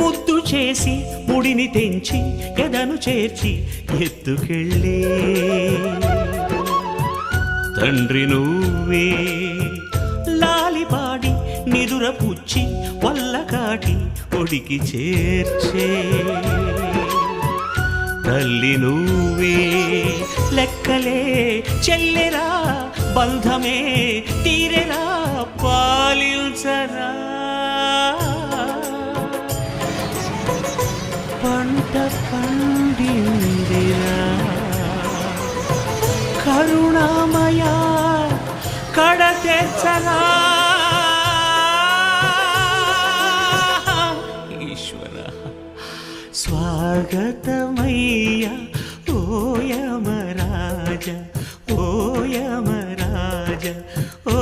ముద్దు చేసి ముడిని తెంచి ఎదను చేర్చి ఎత్తుకెళ్ళే తండ్రి నువ్వే. లాలిపాడి నిదుర పుచ్చి వల్ల కాటి ఒడికి చేర్చే తల్లి నువ్వే. లెక్కలే చెల్లెరా బంధమే తీరెరా పాలించరా. పంట పండిందిరా కరుణామయ కడ తెచ్చరా. ఈశ్వర స్వాగతమయ్యా ఓ యమరాజ ఓ యమరాజ ఓ